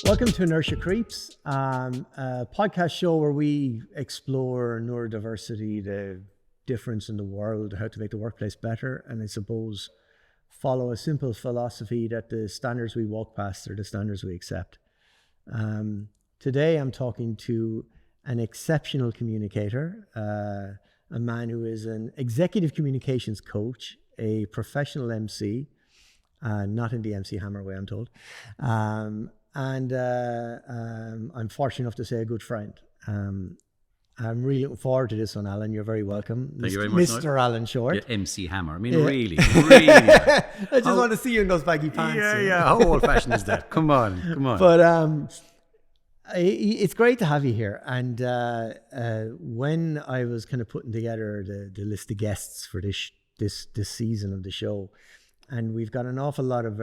Welcome to Inertia Creeps, a podcast show where we explore neurodiversity, the difference in the world, how to make the workplace better, and I suppose follow a simple philosophy that the standards we walk past are the standards we accept. Today I'm talking to an exceptional communicator, a man who is an executive communications coach, a professional MC, not in the MC Hammer way, I'm told. And I'm fortunate enough to say a good friend. I'm really looking forward to this one, Alan. You're very welcome. Thank you very much, Mr. Alan Shortt. Yeah, MC Hammer. I mean, Yeah. really. I just want to see you in those baggy pants. Yeah. How old-fashioned is that? Come on. But it's great to have you here. And when I was kind of putting together the list of guests for this season of the show, and we've got an awful lot of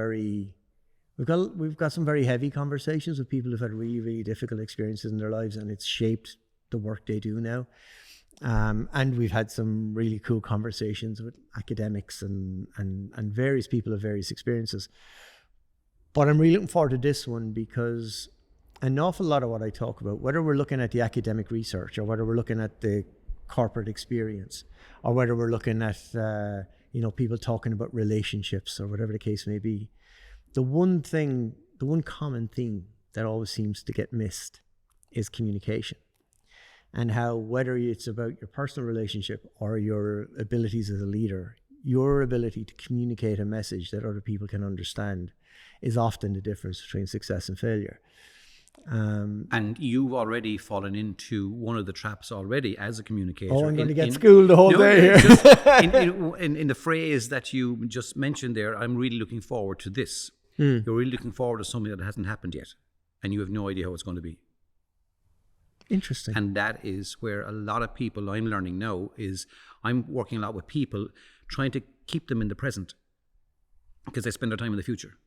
we've got some very heavy conversations with people who've had really, really difficult experiences in their lives, and it's shaped the work they do now. And we've had some really cool conversations with academics and various people of various experiences. But I'm really looking forward to this one because an awful lot of what I talk about, whether we're looking at the academic research or whether we're looking at the corporate experience or whether we're looking at people talking about relationships or whatever the case may be, the one common theme that always seems to get missed is communication. And how, whether it's about your personal relationship or your abilities as a leader, your ability to communicate a message that other people can understand is often the difference between success and failure. And you've already fallen into one of the traps already as a communicator. Oh, I'm going to get schooled the whole day here. Just in the phrase that you just mentioned there, I'm really looking forward to this. You're really looking forward to something that hasn't happened yet, and you have no idea how it's going to be. Interesting. And that is where a lot of people, I'm learning now, is I'm working a lot with people trying to keep them in the present because they spend their time in the future.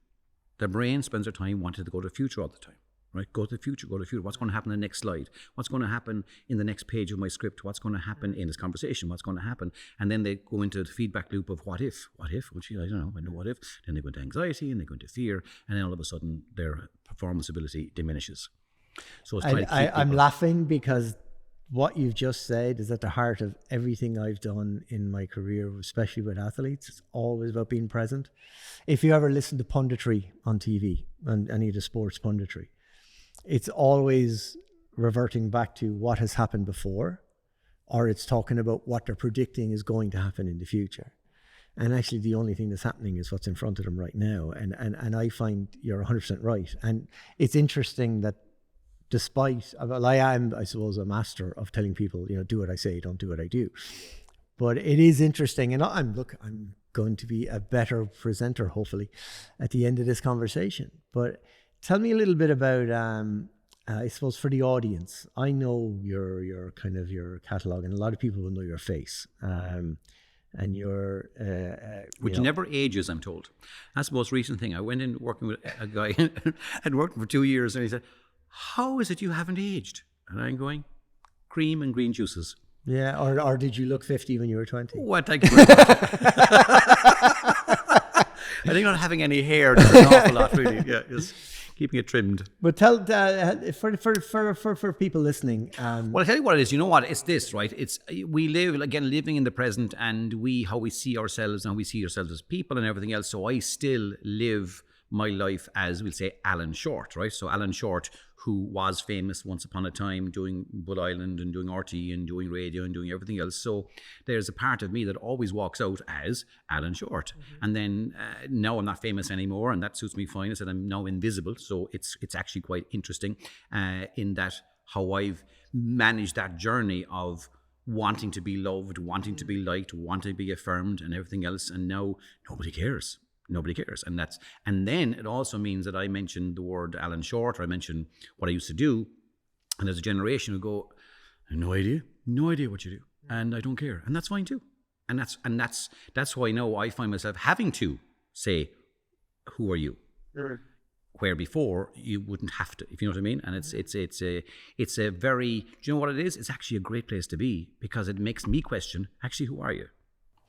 Their brain spends their time wanting to go to the future all the time. Right? Go to the future. What's going to happen in the next slide? What's going to happen in the next page of my script? What's going to happen in this conversation? What's going to happen? And then they go into the feedback loop of what if? Well, gee, I don't know. I know what if. Then they go into anxiety and they go into fear. And then all of a sudden their performance ability diminishes. So it's I'm laughing because what you've just said is at the heart of everything I've done in my career, especially with athletes. It's always about being present. If you ever listen to punditry on TV and any of the sports punditry, it's always reverting back to what has happened before, or it's talking about what they're predicting is going to happen in the future. And actually the only thing that's happening is what's in front of them right now. And I find you're 100% right. And it's interesting that I am, I suppose, a master of telling people, do what I say, don't do what I do. But it is interesting. And I'm going to be a better presenter, hopefully, at the end of this conversation. But tell me a little bit about, I suppose, for the audience. I know your catalog, and a lot of people will know your face, and your which never ages, I'm told. That's the most recent thing. I went in working with a guy, I'd worked for 2 years, and he said, "How is it you haven't aged?" And I'm going, "Cream and green juices." Yeah, or did you look 50 when you were 20? What? Thank you very much. I think not having any hair does an awful lot, really. Yeah, just keeping it trimmed. But tell for people listening. Well, I'll tell you what it is. You know what? It's this, right? It's living in the present, and how we see ourselves and we see ourselves as people and everything else. So I still live my life as, we'll say, Alan Shortt, right? So Alan Shortt, who was famous once upon a time doing Bull Island and doing RT and doing radio and doing everything else. So there's a part of me that always walks out as Alan Shortt. Mm-hmm. And then now I'm not famous anymore, and that suits me fine. I said I'm now invisible. So it's actually quite interesting in that how I've managed that journey of wanting to be loved, wanting to be liked, wanting to be affirmed and everything else. And now nobody cares. Nobody cares. And then it also means that I mentioned the word Alan Shortt, or I mentioned what I used to do. And there's a generation who go, I have no idea what you do. And I don't care. And that's fine too. And that's why now I find myself having to say, who are you? Sure. Where before you wouldn't have to, if you know what I mean. And it's a very, do you know what it is? It's actually a great place to be because it makes me question, actually, who are you?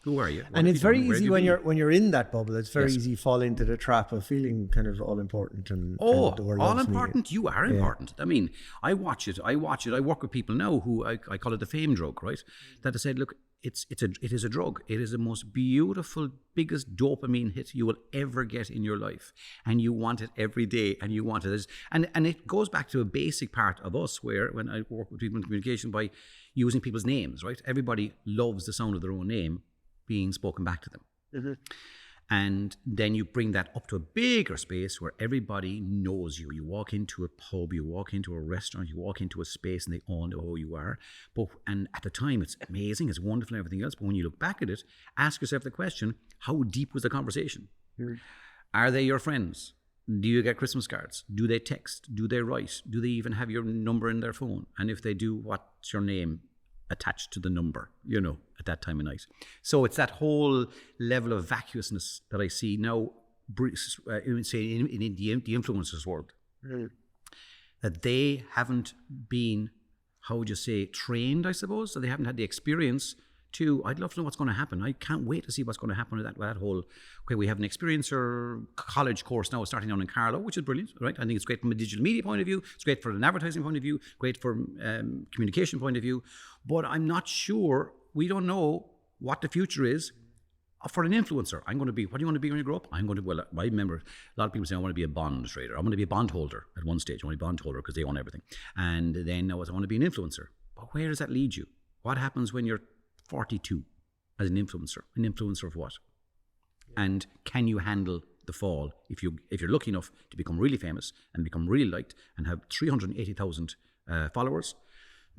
Who are you? What And have it's you very done? Where easy have when you you're in that bubble. It's very Yes. easy to fall into the trap of feeling kind of all important and Oh, the world all loves me. important. You are important. I mean, I watch it. I work with people now who I call it the fame drug, right? That I said, look, it is a drug. It is the most beautiful, biggest dopamine hit you will ever get in your life, and you want it every day, and you want it. And it goes back to a basic part of us, where when I work with people in communication by using people's names, right? Everybody loves the sound of their own name being spoken back to them. Mm-hmm. And then you bring that up to a bigger space where everybody knows you. You walk into a pub, you walk into a restaurant, you walk into a space and they all know who you are. And at the time, it's amazing, it's wonderful and everything else. But when you look back at it, ask yourself the question, how deep was the conversation? Mm-hmm. Are they your friends? Do you get Christmas cards? Do they text? Do they write? Do they even have your number in their phone? And if they do, what's your name attached to the number, at that time of night? So it's that whole level of vacuousness that I see now, say in the influencers world, that they haven't been, how would you say, trained, I suppose, so they haven't had the experience to, I'd love to know what's going to happen. I can't wait to see what's going to happen with that whole, okay, we have an experiencer college course now starting down in Carlow, which is brilliant, right? I think it's great from a digital media point of view. It's great for an advertising point of view, great for communication point of view. But I'm not sure, we don't know what the future is for an influencer. I'm going to be, what do you want to be when you grow up? I'm going to, well, I remember a lot of people say I want to be a bond trader. I want to be a bond holder at one stage. I want to be a bond holder because they own everything. And then I want to be an influencer. But where does that lead you? What happens when you're 42 as an influencer? An influencer of what? And can you handle the fall if you're lucky enough to become really famous and become really liked and have 380,000 followers?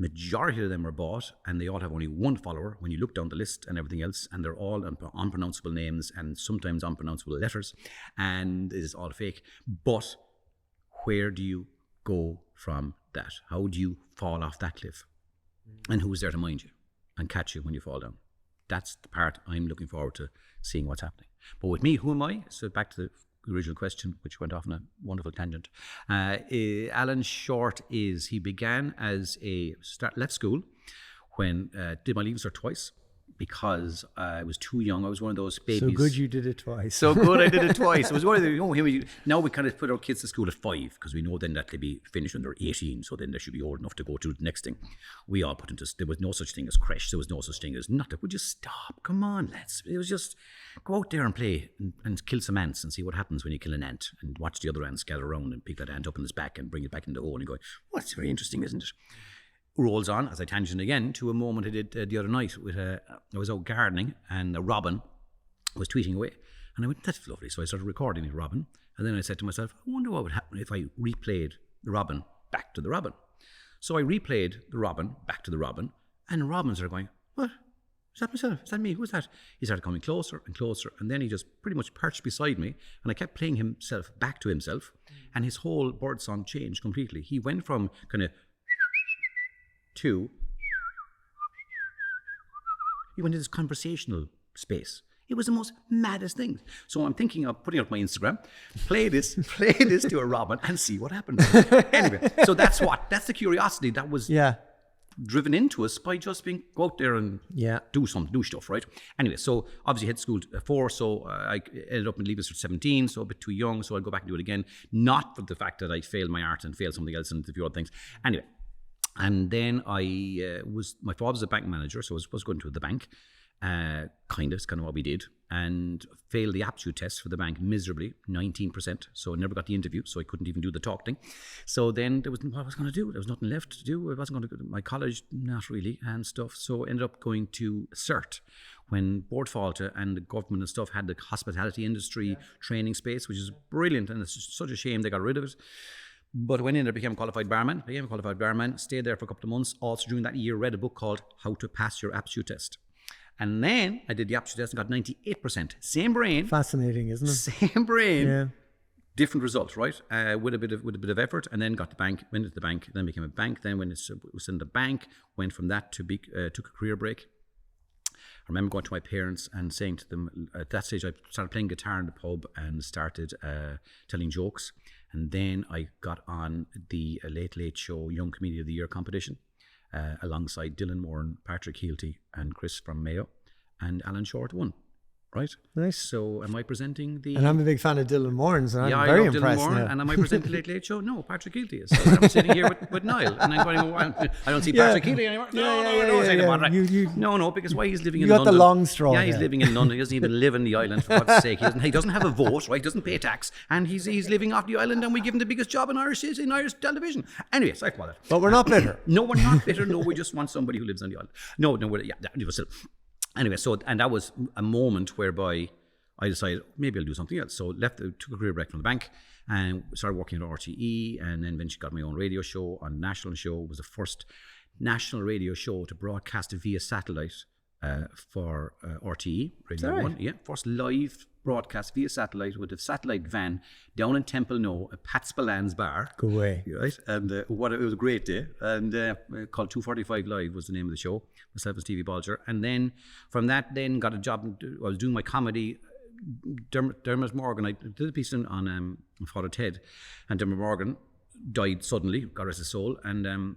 Majority of them are bought and they all have only one follower when you look down the list and everything else, and they're all unpronounceable names and sometimes unpronounceable letters, and it is all fake. But where do you go from that? How do you fall off that cliff? And who's there to mind you and catch you when you fall down? That's the part I'm looking forward to seeing what's happening. But with me, who am I? So back to the original question, which went off on a wonderful tangent. Alan Shortt he began as left school when did my Leaving Cert twice because I was too young. I was one of those babies. So good you did it twice. So good I did it twice. It was one of the, now we kind of put our kids to school at 5 because we know then that they'll be finished when they're 18, so then they should be old enough to go to the next thing. We all put into, there was no such thing as creche, there was no such thing as nothing. Would just stop, come on, it was just go out there and play and kill some ants and see what happens when you kill an ant and watch the other ants gather around and pick that ant up in its back and bring it back in the hole and go, well, that's very interesting, isn't it? Rolls on, as I tangent again, to a moment I did the other night with I was out gardening and a robin was tweeting away. And I went, that's lovely. So I started recording the robin. And then I said to myself, I wonder what would happen if I replayed the robin back to the robin. So I replayed the robin back to the robin, and robins are going, what? Is that myself? Is that me? Who's that? He started coming closer and closer, and then he just pretty much perched beside me, and I kept playing himself back to himself, and his whole bird song changed completely. He went from kind of to, he went into this conversational space. It was the most maddest thing. So I'm thinking of putting up my Instagram, play this to a robin and see what happens. Anyway, so that's the curiosity that was driven into us by just go out there and do stuff, right? Anyway, so obviously I had school at 4, so I ended up in Leaving Cert 17, so a bit too young, so I'll go back and do it again. Not for the fact that I failed my art and failed something else and a few other things. Anyway, and then my father was a bank manager, so I was going to the bank. It's kind of what we did, and failed the aptitude test for the bank miserably, 19%. So I never got the interview, so I couldn't even do the talk thing. So then what I was going to do? There was nothing left to do. I wasn't going to go to my college, not really, and stuff. So I ended up going to Cert when Board Fáilte and the government and stuff had the hospitality industry training space, which is brilliant, and it's just such a shame they got rid of it. But I went in there, became a qualified barman, stayed there for a couple of months. Also during that year, read a book called How to Pass Your Aptitude Test. And then I did the aptitude test and got 98%. Same brain. Fascinating, isn't it? Same brain. Different results, right? With a bit of effort, and then got the bank, went into the bank, then became a bank. Then when it was in the bank, went from that to took a career break. I remember going to my parents and saying to them, at that stage I started playing guitar in the pub and started telling jokes. And then I got on the Late Late Show Young Comedian of the Year competition alongside Dylan Moran, Patrick Healty and Chris from Mayo. and Alan Shortt won. Right? Nice. So am I presenting the... And I'm a big fan of Dylan Moran, so I'm I very love Dylan impressed Moran, now. and am I presenting the Late Late Show? No, Patrick Keelty is. So I'm sitting here with Niall, and I'm going, well, I don't see Patrick Keelty anymore. No, because why he's living in You London. got the long straw. Yeah, he's living in London. He doesn't even live in the island, for God's sake. He doesn't have a vote, right? He doesn't pay tax, and he's living off the island, and we give him the biggest job in Irish television. Anyway, sorry about that. But we're not bitter. No, we're not bitter. No, we just want somebody who lives on the island. No, still. Anyway, and that was a moment whereby I decided maybe I'll do something else. So took a career break from the bank and started working at RTE, and then eventually got my own radio show on national show. It was the first national radio show to broadcast via satellite for RTE, Radio 1. Yeah, first live broadcast via satellite with a satellite van down in Temple No at Pat Spallan's bar. Go away. Right, and it was a great day. And called 245 Live was the name of the show. Myself and Stevie Bolger. And then from that, got a job. I was doing my comedy. Dermot Morgan, I did a piece on Father Ted, and Dermot Morgan died suddenly, God rest his soul, and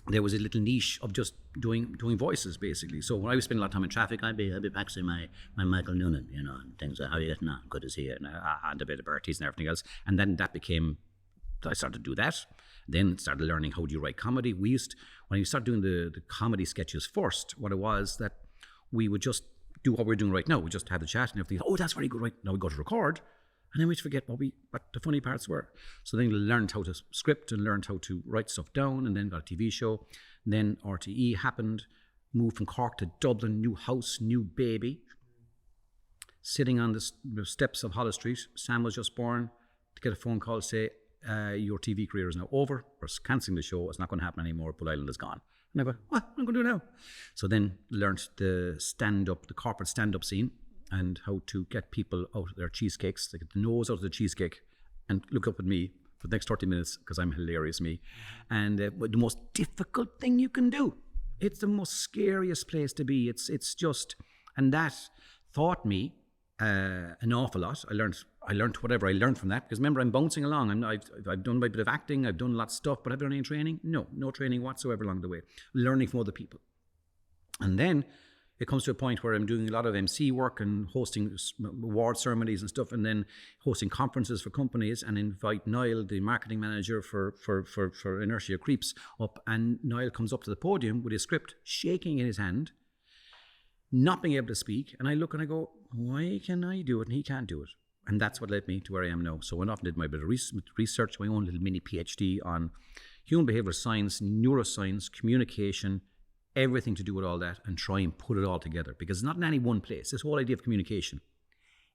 there was a little niche of just doing voices, basically. So when I was spending a lot of time in traffic, I'd be practicing my Michael Noonan, and things like, how are you getting on? Good to see you, and a bit of Bertie's and everything else. And then that became, I started to do that. Then started learning how do you write comedy. When you start doing the comedy sketches first, what it was that we would just do what we're doing right now. We just have the chat and everything. Oh, that's very good. Right now we go to record, and then we forget what the funny parts were. So then we learned how to script and learned how to write stuff down, and then got a TV show. And then RTE happened. Moved from Cork to Dublin. New house, new baby. Sitting on the steps of Holles Street. Sam was just born. To get a phone call to say your TV career is now over. We're cancelling the show. It's not going to happen anymore. Bull Island is gone. And I go, what am I going to do now? So then learnt the corporate stand-up scene, and how to get people out of their cheesecakes, to get the nose out of the cheesecake and look up at me for the next 30 minutes because I'm hilarious, me. And the most difficult thing you can do. It's the most scariest place to be. It's just, and that taught me an awful lot. I learned whatever I learned from that, because remember, I'm bouncing along. I've done a bit of acting, I've done lots of stuff, but have I done any training? No training whatsoever along the way. Learning from other people. And then it comes to a point where I'm doing a lot of MC work and hosting award ceremonies and stuff, and then hosting conferences for companies, and invite Niall, the marketing manager for Inertia, Creeps up, and Niall comes up to the podium with his script, shaking in his hand, not being able to speak, and I look and I go, why can I do it and he can't do it? And that's what led me to where I am now. So I went off and did my bit of research, my own little mini PhD on human behavioral science, neuroscience, communication, everything to do with all that, and try and put it all together. Because it's not in any one place. This whole idea of communication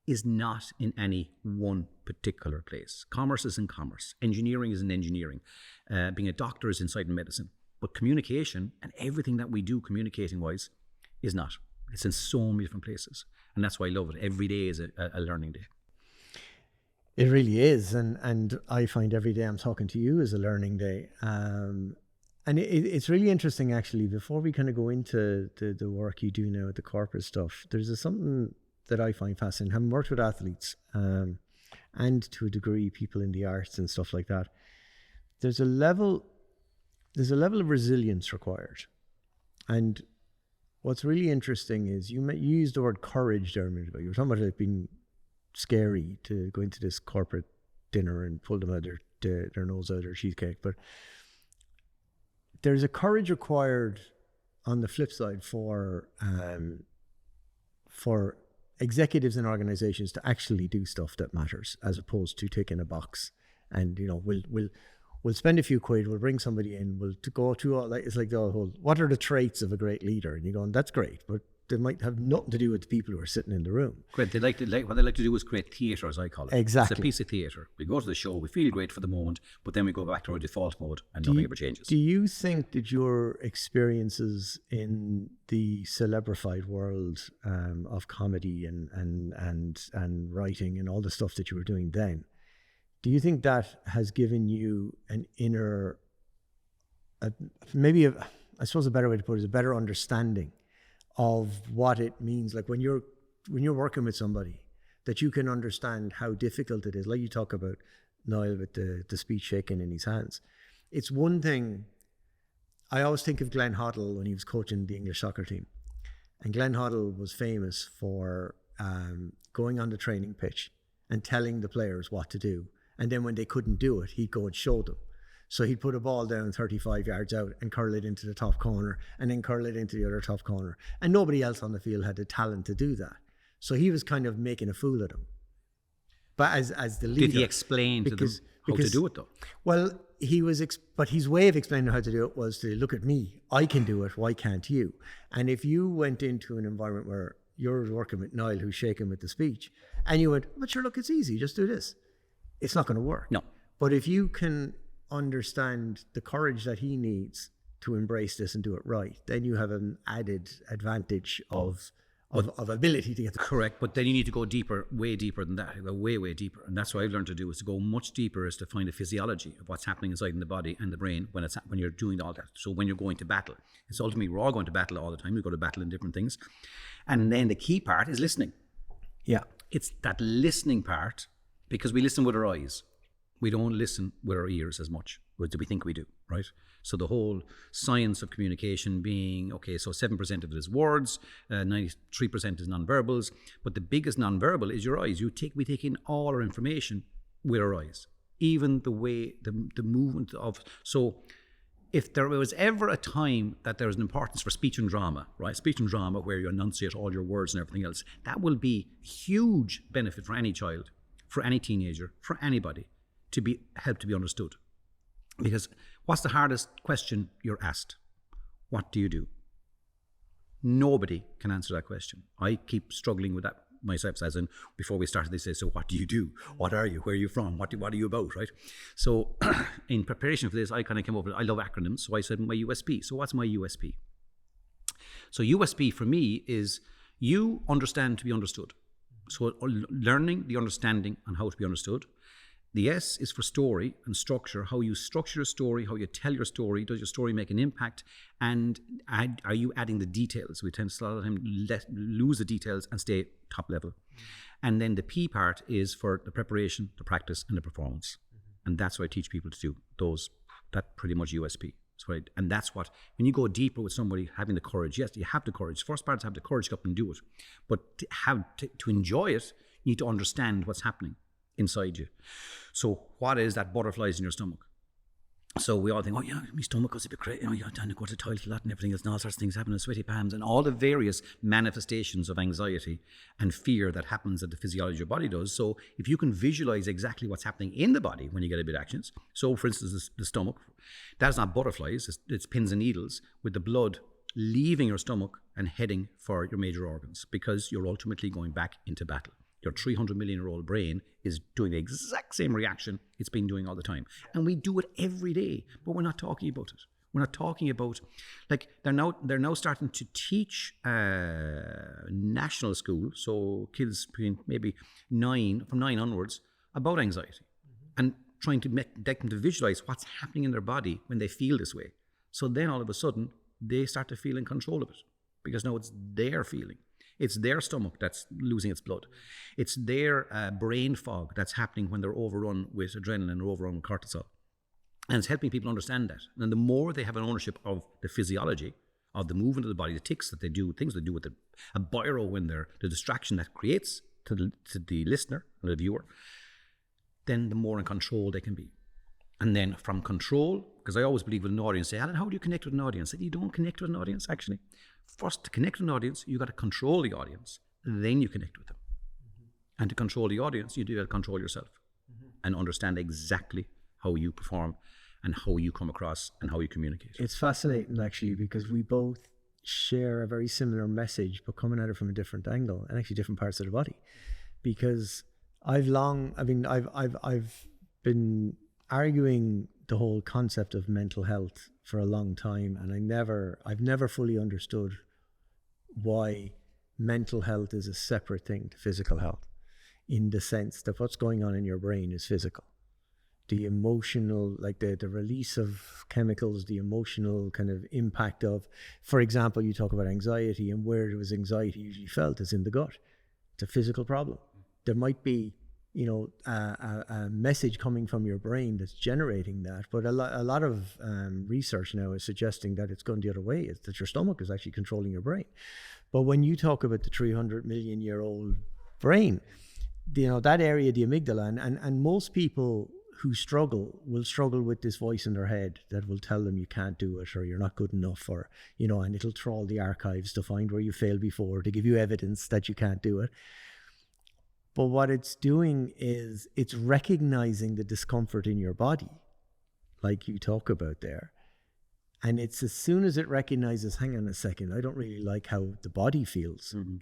is not in any one particular place. Commerce is in commerce. Engineering is in engineering. Being a doctor is inside in medicine. But communication and everything that we do communicating-wise is not. It's in so many different places. And that's why I love it. Every day is a learning day. It really is, and I find every day I'm talking to you is a learning day. And it's really interesting, actually. Before we kind of go into the work you do now with the corporate stuff, there's something that I find fascinating. Having worked with athletes and to a degree people in the arts and stuff like that, there's a level of resilience required. And what's really interesting is you used the word courage there a minute ago. You were talking about it being scary to go into this corporate dinner and pull them out their nose out of their cheesecake, but there's a courage required on the flip side for executives and organizations to actually do stuff that matters, as opposed to ticking a box. And we'll spend a few quid, we'll bring somebody in, we'll go through all that. It's like the whole, what are the traits of a great leader? And you're going, that's great, but they might have nothing to do with the people who are sitting in the room. Great. What they like to do is create theatre, as I call it. Exactly. It's a piece of theatre. We go to the show, we feel great for the moment, but then we go back to our default mode and nothing ever changes. Do you think that your experiences in the celebrified world of comedy and writing and all the stuff that you were doing then, do you think that has given you an inner, I suppose a better way to put it is a better understanding of what it means, like when you're working with somebody, that you can understand how difficult it is. Like you talk about Niall with the speech shaking in his hands. It's one thing, I always think of Glenn Hoddle when he was coaching the English soccer team, And Glenn Hoddle was famous for going on the training pitch and telling the players what to do. And then when they couldn't do it, he'd go and show them. So he'd put a ball down 35 yards out and curl it into the top corner and then curl it into the other top corner. And nobody else on the field had the talent to do that. So he was kind of making a fool of them. But as the leader... Did he explain to them how to do it though? Well, but his way of explaining how to do it was to look at me. I can do it. Why can't you? And if you went into an environment where you're working with Niall, who's shaking with the speech, and you went, but sure, look, it's easy. Just do this. It's not going to work. No. But if you can understand the courage that he needs to embrace this and do it right, then you have an added advantage of ability to get the... Correct, but then you need to go deeper, way deeper than that. Go way deeper, and that's what I've learned to do, is to go much deeper, is to find the physiology of what's happening inside in the body and the brain when you're doing all that. So when you're going to battle, it's ultimately, we're all going to battle all the time. We go to battle in different things, and then the key part is listening. Yeah, it's that listening part, because we listen with our eyes. We don't listen with our ears as much as we think we do, right? So the whole science of communication being, okay, so 7% of it is words, 93% is nonverbals, but the biggest nonverbal is your eyes. We take in all our information with our eyes, even the way, the movement of, so if there was ever a time that there is an importance for speech and drama, right? Speech and drama, where you enunciate all your words and everything else, that will be huge benefit for any child, for any teenager, for anybody, to be helped to be understood. Because what's the hardest question you're asked? What do you do? Nobody can answer that question. I keep struggling with that myself, as in, before we started, they say, so what do you do? What are you? Where are you from? What are you about, right? So in preparation for this, I kind of came up with, I love acronyms, so I said my USP. So what's my USP? So USP for me is you understand to be understood. So learning the understanding and how to be understood. The S is for story and structure, how you structure your story, how you tell your story. Does your story make an impact? And are you adding the details? We tend to a lot of the time lose the details and stay top level. Mm-hmm. And then the P part is for the preparation, the practice, and the performance. Mm-hmm. And that's what I teach people to do. That pretty much USP. And that's what, when you go deeper with somebody, having the courage, yes, you have the courage. First part is have the courage to go up and do it. But to enjoy it, you need to understand what's happening inside you. So what is that butterflies in your stomach? So we all think, oh yeah, my stomach goes a bit crazy, I tend to go to the toilet a lot and everything else, and all sorts of things happen, and sweaty palms, and all the various manifestations of anxiety and fear that happens that the physiology of your body does. So if you can visualize exactly what's happening in the body when you get a bit of actions, so for instance, the stomach, that's not butterflies, it's pins and needles with the blood leaving your stomach and heading for your major organs, because you're ultimately going back into battle. Your 300 million-year-old brain is doing the exact same reaction it's been doing all the time. And we do it every day, but we're not talking about it. We're not talking about, like, they're now starting to teach national school, so kids between maybe from 9 onwards, about anxiety. And trying to get them to visualize what's happening in their body when they feel this way. So then all of a sudden, they start to feel in control of it, because now it's their feeling. It's their stomach that's losing its blood. It's their brain fog that's happening when they're overrun with adrenaline or overrun with cortisol. And it's helping people understand that. And the more they have an ownership of the physiology, of the movement of the body, the tics that they do, things they do with a biro when they're, the distraction that creates to the listener or the viewer, then the more in control they can be. And then from control, because I always believe with an audience, say, Alan, how do you connect with an audience? I said, you don't connect with an audience, actually. First, to connect with an audience, you got to control the audience. Then you connect with them. Mm-hmm. And to control the audience, you do have to control yourself. Mm-hmm. And understand exactly how you perform and how you come across and how you communicate. It's fascinating, actually, because we both share a very similar message, but coming at it from a different angle and actually different parts of the body. Because I've been arguing the whole concept of mental health for a long time, and I've never fully understood why mental health is a separate thing to physical health, in the sense that what's going on in your brain is physical. The emotional, like the release of chemicals, the emotional kind of impact of, for example, you talk about anxiety, and where was anxiety usually felt is in the gut. It's a physical problem. There might be a message coming from your brain that's generating that. But a lot of research now is suggesting that it's going the other way. It's that your stomach is actually controlling your brain. But when you talk about the 300 million year old brain, that area, the amygdala, and most people who will struggle with this voice in their head that will tell them you can't do it, or you're not good enough, or, and it'll trawl the archives to find where you failed before, to give you evidence that you can't do it. But what it's doing is it's recognizing the discomfort in your body, like you talk about there. And it's as soon as it recognizes, hang on a second, I don't really like how the body feels. Mm-hmm.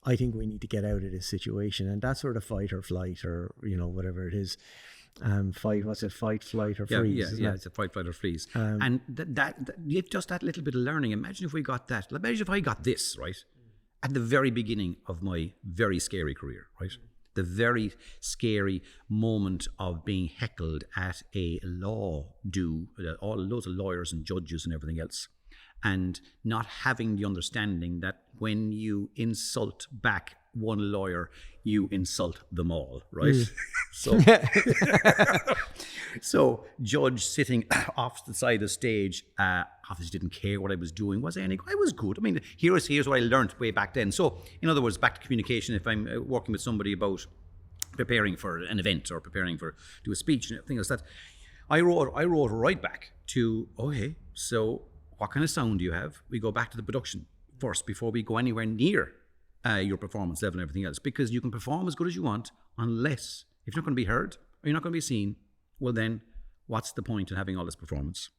I think we need to get out of this situation. And that's sort of fight or flight, or, whatever it is. Fight, flight, or freeze? Yeah, it's a fight, flight, or freeze. And that just that little bit of learning. Imagine if we got that. Imagine if I got this, right, at the very beginning of my very scary career, right? The very scary moment of being heckled at a loads of lawyers and judges and everything else, and not having the understanding that when you insult back one lawyer, you insult them all, right? So judge sitting off the side of the stage, obviously didn't care what I was doing. I was good. I mean, here's what I learned way back then. So, in other words, back to communication. If I'm working with somebody about preparing for an event or preparing to do a speech and things like that, I wrote right back to, okay, so what kind of sound do you have? We go back to the production first before we go anywhere near your performance level and everything else, because you can perform as good as you want unless, if you're not going to be heard or you're not going to be seen, well then, what's the point in having all this performance?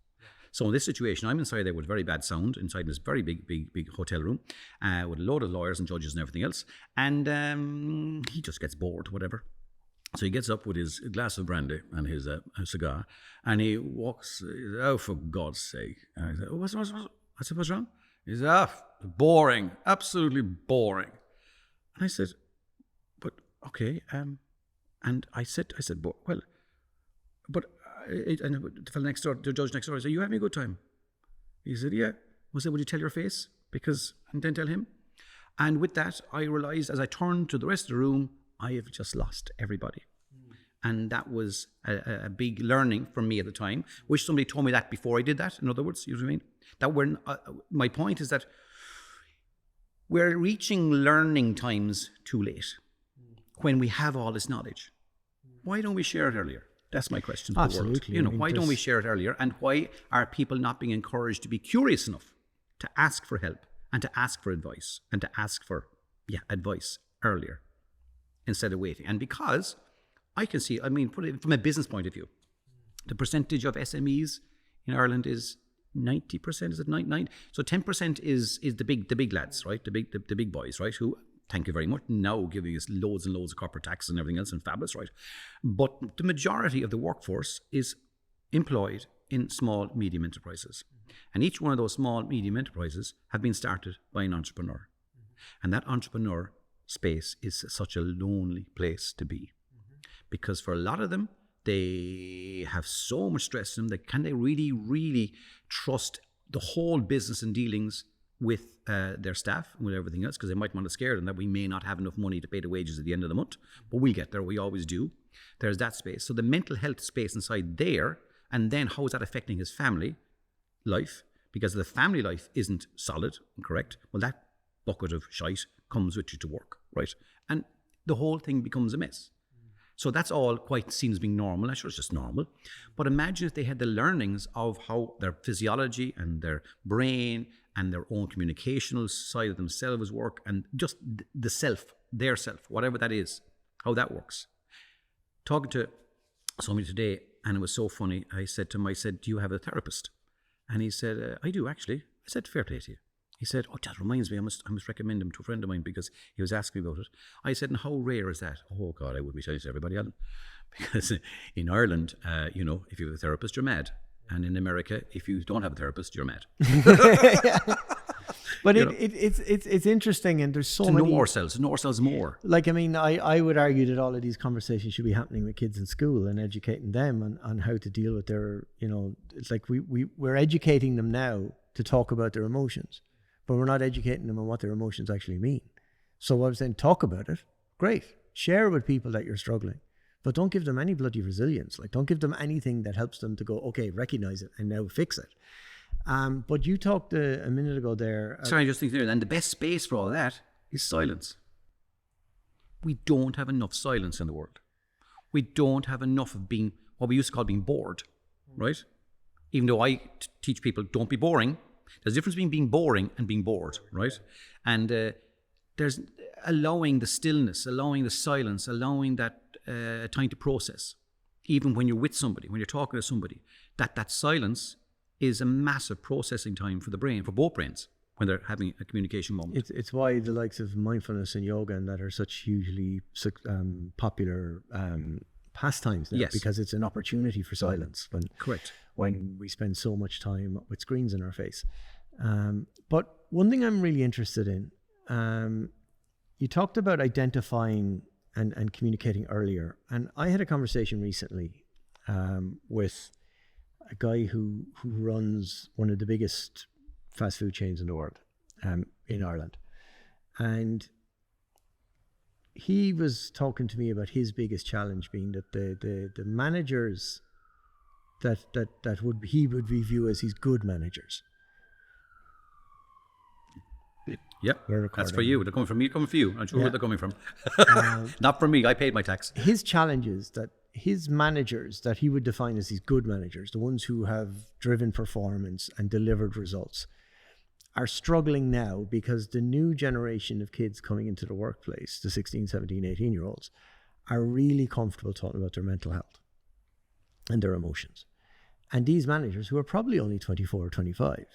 So in this situation, I'm inside there with very bad sound, inside this very big hotel room, with a load of lawyers and judges and everything else, and he just gets bored, whatever. So he gets up with his glass of brandy and his cigar, and he walks, oh, for God's sake. And I said, what's wrong? He said, boring, absolutely boring. And I said, but, okay, and I said, well, but, and the fellow next door, the judge next door, I said, you having a good time? He said, yeah. I said, would you tell your face? And then tell him. And with that, I realized as I turned to the rest of the room, I have just lost everybody. And that was a big learning for me at the time. Wish somebody told me that before I did that. In other words, you know what I mean? My point is that we're reaching learning times too late when we have all this knowledge. Why don't we share it earlier? That's my question to the world. Why don't we share it earlier? And why are people not being encouraged to be curious enough to ask for help and to ask for advice and to ask for advice earlier instead of waiting? And because I can see, put it from a business point of view, the percentage of SMEs in Ireland is 90%. Is it 99? So 10% is the big lads, right? The big boys, right? Who, thank you very much, now giving us loads and loads of corporate tax and everything else, and fabulous, right? But the majority of the workforce is employed in small, medium enterprises. And each one of those small, medium enterprises have been started by an entrepreneur. And that entrepreneur space is such a lonely place to be. Because for a lot of them, they have so much stress in them that can they really, really trust the whole business and dealings with their staff and with everything else, because they might want to scare them that we may not have enough money to pay the wages at the end of the month, but we'll get there, we always do. There's that space. So the mental health space inside there, and then how is that affecting his family life? Because the family life isn't solid and correct, well, that bucket of shite comes with you to work, right? And the whole thing becomes a mess. So that's all quite seems being normal. I'm sure it's just normal. But imagine if they had the learnings of how their physiology and their brain and their own communicational side of themselves work, and just the self, their self, whatever that is, how that works. Talking to somebody today, and it was so funny. I said to him, do you have a therapist? And he said, I do actually. I said, fair play to you. He said, oh, that reminds me, I must recommend him to a friend of mine because he was asking me about it. I said, and how rare is that? Oh, God, I would be telling it to everybody, Alan. Because in Ireland, if you have a therapist, you're mad. And in America, if you don't have a therapist, you're mad. But it's interesting, and there's so many... know ourselves more. Like, I would argue that all of these conversations should be happening with kids in school and educating them on how to deal with their, it's like we're educating them now to talk about their emotions. But we're not educating them on what their emotions actually mean. So what I'm saying, talk about it. Great. Share with people that you're struggling. but don't give them any bloody resilience. Like, don't give them anything that helps them to go, okay, recognize it and now fix it. But you talked a minute ago there. Sorry, I just think there, and the best space for all that is silence. We don't have enough silence in the world. We don't have enough of being, what we used to call being bored, right? Even though I teach people, don't be boring. There's a difference between being boring and being bored, right? And there's allowing the stillness, allowing the silence, allowing that time to process. Even when you're with somebody, when you're talking to somebody, that silence is a massive processing time for the brain, for both brains, when they're having a communication moment. It's why the likes of mindfulness and yoga and that are such hugely popular pastimes now, Yes. because it's an opportunity for silence Correct. when we spend so much time with screens in our face. But one thing I'm really interested in, you talked about identifying and communicating earlier, and I had a conversation recently with a guy who runs one of the biggest fast food chains in the world, in Ireland, and he was talking to me about his biggest challenge being that the managers that he would view as his good managers. Yep, that's for you. They're coming from me, coming from you. I'm sure where they're coming from. Not from me. I paid my tax. His challenge is that his managers that he would define as his good managers, the ones who have driven performance and delivered results, are struggling now because the new generation of kids coming into the workplace, the 16, 17, 18-year-olds, are really comfortable talking about their mental health and their emotions. And these managers, who are probably only 24 or 25,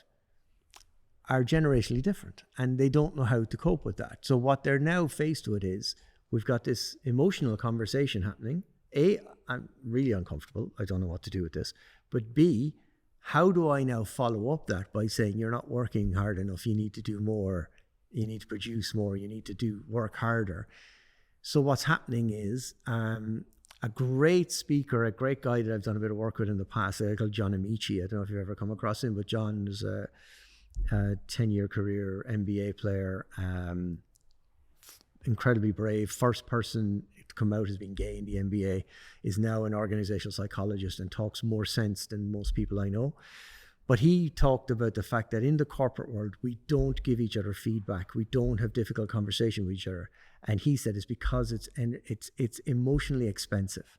are generationally different, and they don't know how to cope with that. So what they're now faced with is, we've got this emotional conversation happening. A, I'm really uncomfortable. I don't know what to do with this. But B, how do I now follow up that by saying, you're not working hard enough, you need to do more, you need to produce more, you need to work harder. So what's happening is, a great speaker, a great guy that I've done a bit of work with in the past, called John Amici. I don't know if you've ever come across him, but John is a 10-year career NBA player, incredibly brave, first person to come out as being gay in the NBA, is now an organizational psychologist and talks more sense than most people I know. But he talked about the fact that in the corporate world, we don't give each other feedback. We don't have difficult conversation with each other. And he said it's because it's emotionally expensive.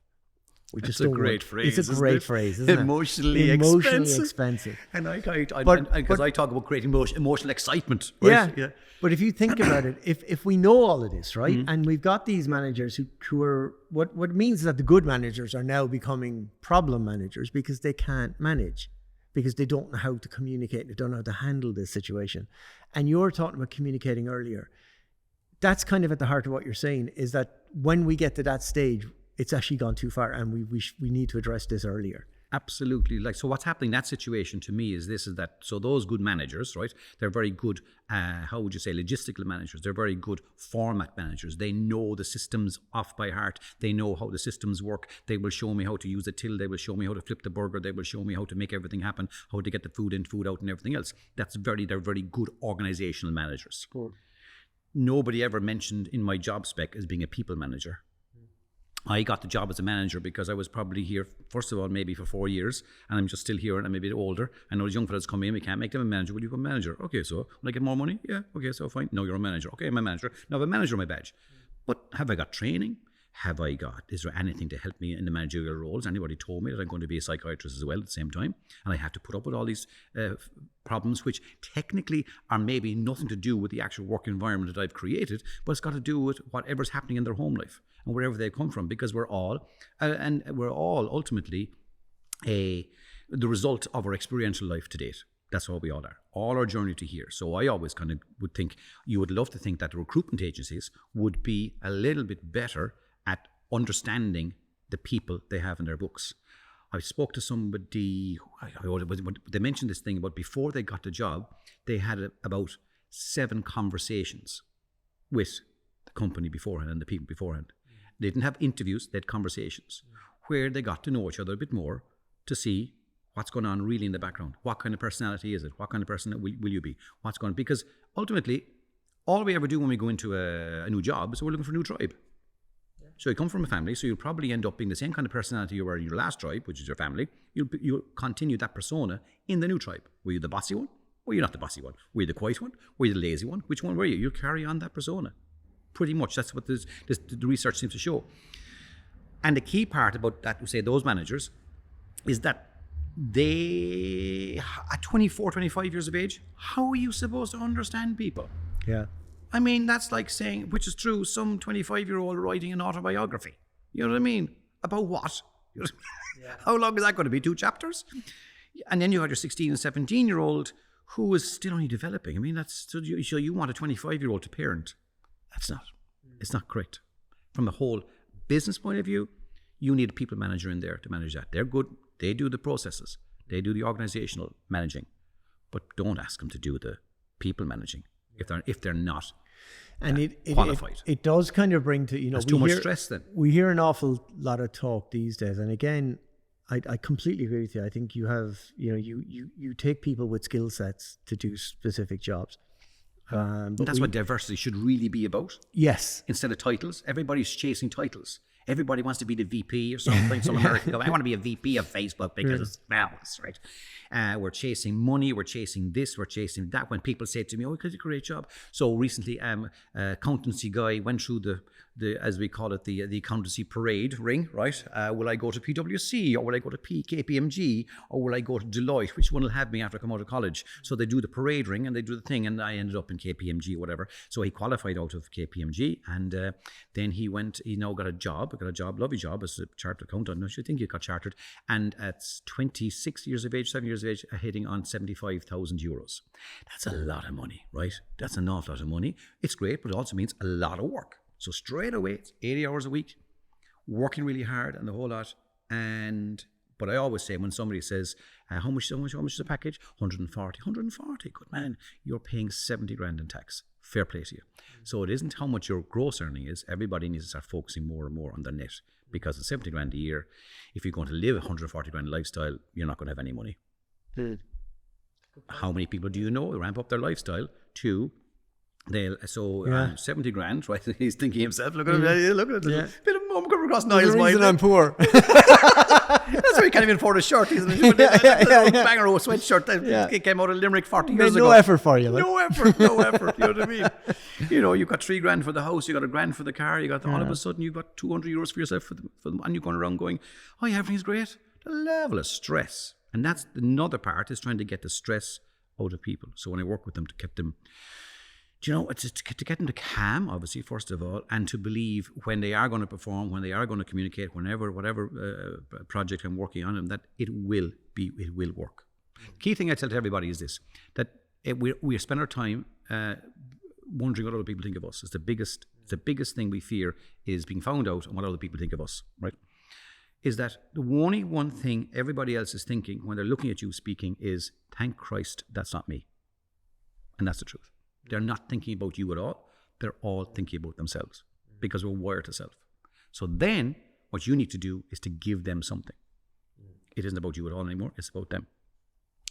It's a great phrase. It's a great phrase, isn't it? Emotionally expensive. And I talk about creating emotional excitement. Right? Yeah. But if you think about it, if we know all of this, right, and we've got these managers who are, what it means is that the good managers are now becoming problem managers because they can't manage, because they don't know how to communicate, they don't know how to handle this situation. And you're talking about communicating earlier. That's kind of at the heart of what you're saying, is that when we get to that stage, it's actually gone too far, and we need to address this earlier. Absolutely. So what's happening in that situation to me is so those good managers, right, they're very good, how would you say, logistical managers. They're very good format managers. They know the systems off by heart. They know how the systems work. They will show me how to use a till. They will show me how to flip the burger. They will show me how to make everything happen, how to get the food in, food out, and everything else. They're very good organizational managers. Cool. Nobody ever mentioned in my job spec as being a people manager. I got the job as a manager because I was probably here, first of all, maybe for 4 years, and I'm just still here, and I'm a bit older. I know those young fellas come in, we can't make them a manager. Will you become a manager? Okay, so will I get more money? Yeah, okay, so fine. No, you're a manager. Okay, I'm a manager. Now I have a manager on my badge. But have I got training? Is there anything to help me in the managerial roles? Anybody told me that I'm going to be a psychiatrist as well at the same time? And I have to put up with all these problems, which technically are maybe nothing to do with the actual work environment that I've created, but it's got to do with whatever's happening in their home life and wherever they come from, because we're all ultimately the result of our experiential life to date. That's what we all are. All our journey to here. So I always kind of would think, you would love to think that the recruitment agencies would be a little bit better at understanding the people they have in their books. I spoke to somebody, they mentioned this thing about before they got the job, they had about 7 conversations with the company beforehand and the people beforehand. They didn't have interviews, they had conversations where they got to know each other a bit more to see what's going on really in the background. What kind of personality is it? What kind of person will you be? What's going on? Because ultimately, all we ever do when we go into a new job is we're looking for a new tribe. So you come from a family, so you'll probably end up being the same kind of personality you were in your last tribe, which is your family. You'll continue that persona in the new tribe. Were you the bossy one? Were you not the bossy one? Were you the quiet one? Were you the lazy one? Which one were you? You'll carry on that persona. Pretty much. That's what the research seems to show. And the key part about that, say those managers, is that they, at 24, 25 years of age, how are you supposed to understand people? Yeah. I mean, that's like saying, which is true, some 25-year-old writing an autobiography. You know what I mean? About what? How long is that going to be? 2 chapters? And then you got your 16 and 17-year-old who is still only developing. I mean, that's so you want a 25-year-old to parent. It's not correct. From a whole business point of view, you need a people manager in there to manage that. They're good. They do the processes. They do the organizational managing. But don't ask them to do the people managing if they're not qualified. It does kind of bring to, There's too much stress then. We hear an awful lot of talk these days. And again, I completely agree with you. I think you have, you take people with skill sets to do specific jobs. But that's what diversity should really be about. Yes. Instead of titles, everybody's chasing titles. Everybody wants to be the VP or something. Some American go, I want to be a VP of Facebook because it's fabulous, right? We're chasing money. We're chasing this. We're chasing that. When people say to me, oh, it's a great job. So recently, accountancy guy went through the as we call it, the accountancy parade ring, right? Will I go to PwC or will I go to KPMG or will I go to Deloitte? Which one will have me after I come out of college? So they do the parade ring and they do the thing, and I ended up in KPMG or whatever. So he qualified out of KPMG, and then he now got a job, lovely job as a chartered accountant. I think he got chartered, and at 26 years of age, 7 years of age, hitting on 75,000 euros. That's a lot of money, right? That's an awful lot of money. It's great, but it also means a lot of work. So straight away, it's 80 hours a week, working really hard and the whole lot. But I always say, when somebody says, how much is the package? 140. Good man. You're paying 70 grand in tax. Fair play to you. So it isn't how much your gross earning is. Everybody needs to start focusing more and more on the net, because at 70 grand a year, if you're going to live a 140 grand lifestyle, you're not going to have any money. How many people do you know ramp up their lifestyle to 70 grand, right? He's thinking himself, look at it, bit of mum coming across Niall's mind. The reason I'm poor. That's why he can't even afford a shirt. He's banger of a sweatshirt that came out of Limerick 40 years ago. No effort for you. No effort. You know what I mean? You got 3 grand for the house, you got $1,000 for the car, all of a sudden you've got 200 euros for yourself for them, and you're going around going, oh yeah, everything's great. The level of stress. And that's another part, is trying to get the stress out of people. So when I work with them to get them, it's to get them to calm, obviously, first of all, and to believe when they are going to perform, when they are going to communicate, whatever project I'm working on, and that it will work. The key thing I tell to everybody is this, that we spend our time wondering what other people think of us. It's the biggest thing we fear, is being found out and what other people think of us, right? Is that the only one thing everybody else is thinking when they're looking at you speaking is, thank Christ, that's not me. And that's the truth. They're not thinking about you at all. They're all thinking about themselves, because we're wired to self. So then what you need to do is to give them something. It isn't about you at all anymore. It's about them.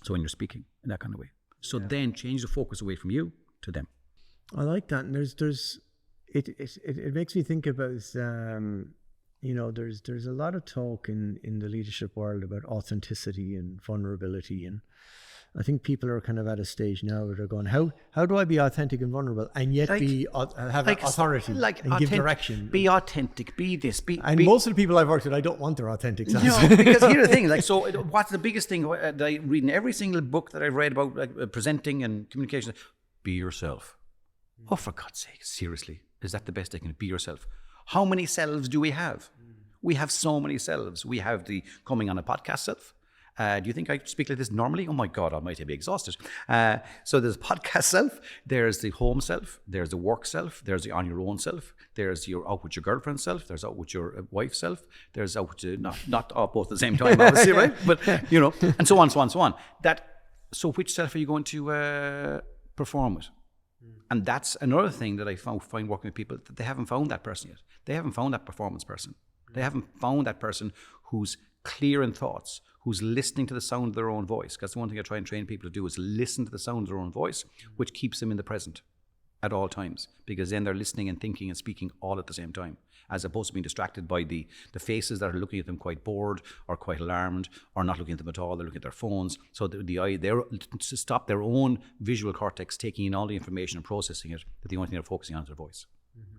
So when you're speaking in that kind of way. So then change the focus away from you to them. I like that. And it makes me think about, there's a lot of talk in the leadership world about authenticity and vulnerability, and I think people are kind of at a stage now where they're going, how do I be authentic and vulnerable and yet have authority and give direction? Be authentic, be this, most of the people I've worked with, I don't want their authentic selves. No, because here's the thing, what's the biggest thing that I read in every single book that I've read about presenting and communication? Be yourself. Oh, for God's sake, seriously, is that the best thing? Be yourself. How many selves do we have? We have so many selves. We have the coming on a podcast self. Do you think I speak like this normally? Oh my God, I might be exhausted. So there's podcast self, there's the home self, there's the work self, there's the on your own self, there's your out with your girlfriend self, there's out with your wife self, there's out with not all both at the same time, obviously, right? But and so on. So which self are you going to perform with? And that's another thing that I find working with people, that they haven't found that person yet. They haven't found that performance person. They haven't found that person who's clear in thoughts, who's listening to the sound of their own voice. Because the one thing I try and train people to do is listen to the sound of their own voice, which keeps them in the present at all times. Because then they're listening and thinking and speaking all at the same time. as opposed to being distracted by the faces that are looking at them quite bored or quite alarmed or not looking at them at all. They're looking at their phones. So the eye, they're to stop their own visual cortex taking in all the information and processing it, that the only thing they're focusing on is their voice.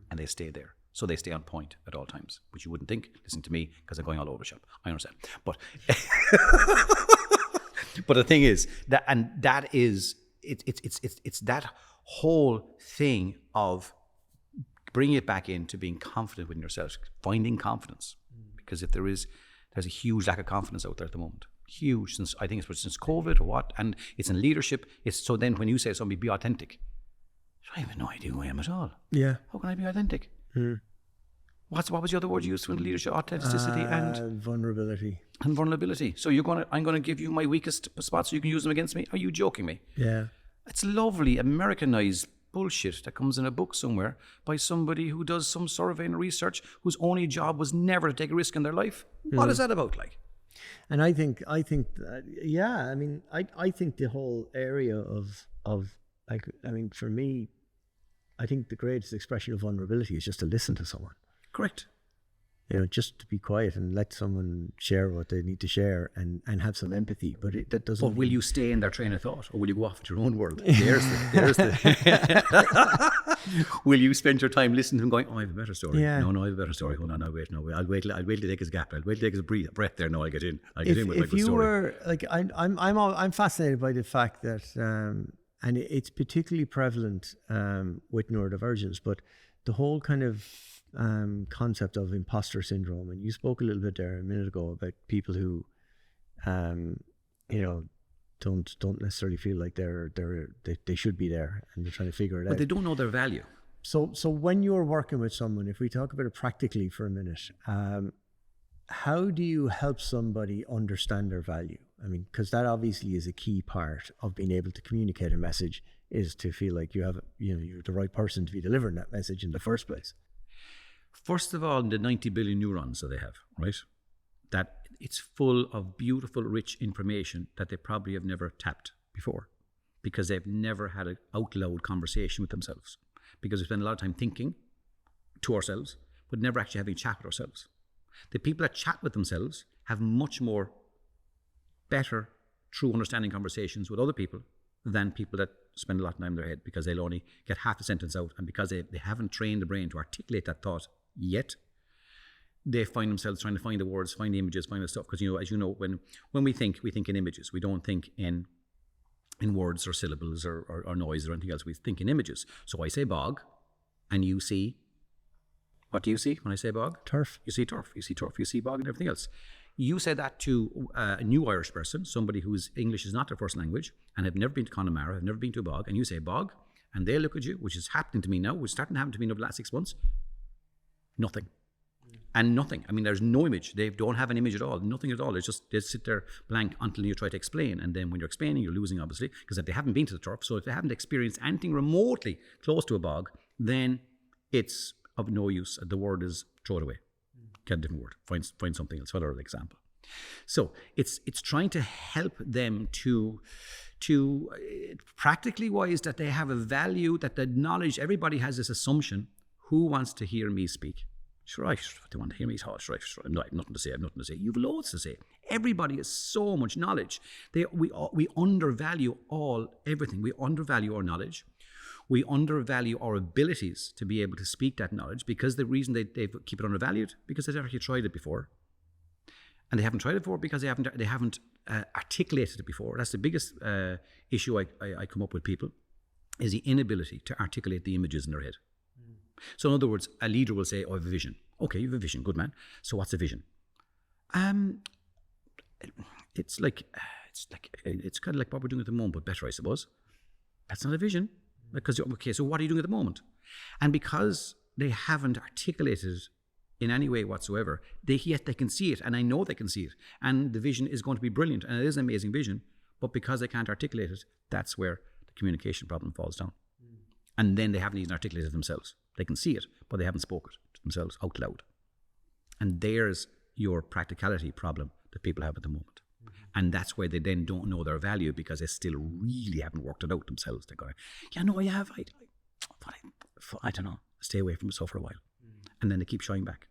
And they stay there. So they stay on point at all times, which you wouldn't think, listening to me, because I'm going all over the shop. I understand. But but the thing is it's that whole thing of bringing it back into being confident within yourself, finding confidence. Because if there's a huge lack of confidence out there at the moment. Huge, since COVID or what, and it's in leadership. It's so then when you say to somebody, be authentic, I have no idea who I am at all. Yeah. How can I be authentic? What was the other word you used in leadership? Authenticity and vulnerability. And vulnerability. So I'm gonna give you my weakest spots so you can use them against me? Are you joking me? Yeah. It's lovely Americanized bullshit that comes in a book somewhere by somebody who does some survey and research whose only job was never to take a risk in their life. What is that about, like? And I think yeah, I mean, I think the whole area of like, I mean, for me, I think the greatest expression of vulnerability is just to listen to someone. Correct. You know, just to be quiet and let someone share what they need to share and have some empathy. But that doesn't. But will you stay in their train of thought, or will you go off into your own world? There's the. Will you spend your time listening to him going, "Oh, I have a better story. Yeah. No, I have a better story. Hold on, I'll wait till he takes his gap. I'll wait till he takes a breath there. No, I'll get in. I'll get in with my good story." If you were like, I'm fascinated by the fact that, and it's particularly prevalent with neurodivergence, but the whole kind of concept of imposter syndrome, and you spoke a little bit there a minute ago about people who you know, don't necessarily feel like they should be there, and they're trying to figure it out. But they don't know their value. So when you're working with someone, if we talk about it practically for a minute, how do you help somebody understand their value? I mean, because that obviously is a key part of being able to communicate a message, is to feel like you're the right person to be delivering that message in the first place. First of all, the 90 billion neurons that they have, right? That it's full of beautiful, rich information that they probably have never tapped before, because they've never had an out loud conversation with themselves. Because we spend a lot of time thinking to ourselves, but never actually having a chat with ourselves. The people that chat with themselves have much more better, true understanding conversations with other people than people that spend a lot of time in their head, because they'll only get half a sentence out, and because they haven't trained the brain to articulate that thought yet, they find themselves trying to find the words, find the images, find the stuff. Because, you know, as you know, when we think in images. We don't think in words or syllables or noise or anything else. We think in images. So I say bog, and you see, what do you see when I say bog? Turf. You see turf. You see turf. You see bog and everything else. You say that to a new Irish person, somebody whose English is not their first language and have never been to Connemara, have never been to a bog, and you say bog, and they look at you, which is happening to me now, which is starting to happen to me over the last 6 months. Nothing. And nothing. I mean, there's no image. They don't have an image at all. Nothing at all. They sit there blank until you try to explain. And then when you're explaining, you're losing, obviously, because if they haven't been to the turf, so if they haven't experienced anything remotely close to a bog, then it's of no use. The word is throw it away. Get a different word. Find something else. Another example. So it's trying to help them to practically wise, that they have a value, that the knowledge, everybody has this assumption, who wants to hear me speak? Sure, they want to hear me talk. Sure, I have nothing to say. You've loads to say. Everybody has so much knowledge. We undervalue everything. We undervalue our knowledge. We undervalue our abilities to be able to speak that knowledge, because the reason they keep it undervalued, because they've never tried it before. And they haven't tried it before because they haven't articulated it before. That's the biggest issue I come up with people, is the inability to articulate the images in their head. So in other words, a leader will say, "Oh, I have a vision." Okay, you have a vision, good man. So what's a vision? It's kind of like what we're doing at the moment, but better, I suppose. That's not a vision. Because, okay, so what are you doing at the moment? And because they haven't articulated it in any way whatsoever, yet they can see it, and I know they can see it. And the vision is going to be brilliant, and it is an amazing vision, but because they can't articulate it, that's where the communication problem falls down. And then they haven't even articulated it themselves. They can see it, but they haven't spoken it to themselves out loud. And there's your practicality problem that people have at the moment. And that's where they then don't know their value, because they still really haven't worked it out themselves. They're going, yeah, no, I have. I don't know. Stay away from it so for a while. and then they keep shying back.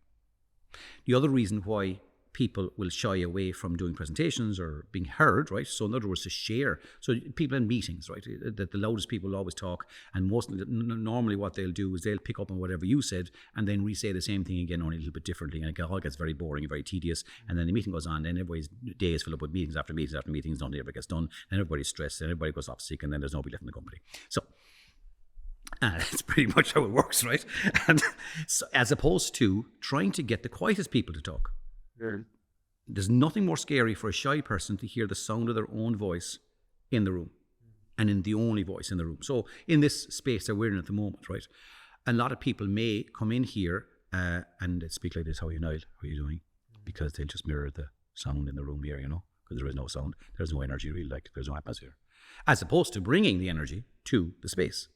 The other reason why people will shy away from doing presentations or being heard, right? So in other words, to share. So people in meetings, right? The loudest people will always talk, and normally what they'll do is they'll pick up on whatever you said and then re-say the same thing again, only a little bit differently, and it all gets very boring and very tedious. And then the meeting goes on, then everybody's day is filled up with meetings after meetings after meetings, nothing ever gets done, and everybody's stressed, and everybody goes off sick, and then there's nobody left in the company. So that's pretty much how it works, right? And so, as opposed to trying to get the quietest people to talk. Yeah. There's nothing more scary for a shy person to hear the sound of their own voice in the room, and in the only voice in the room. So in this space that we're in at the moment, right, a lot of people may come in here and they speak like this: "How are you, Niall? How are you doing?" Because they'll just mirror the sound in the room here, because there is no sound, there's no energy really, like there's no atmosphere. As opposed to bringing the energy to the space.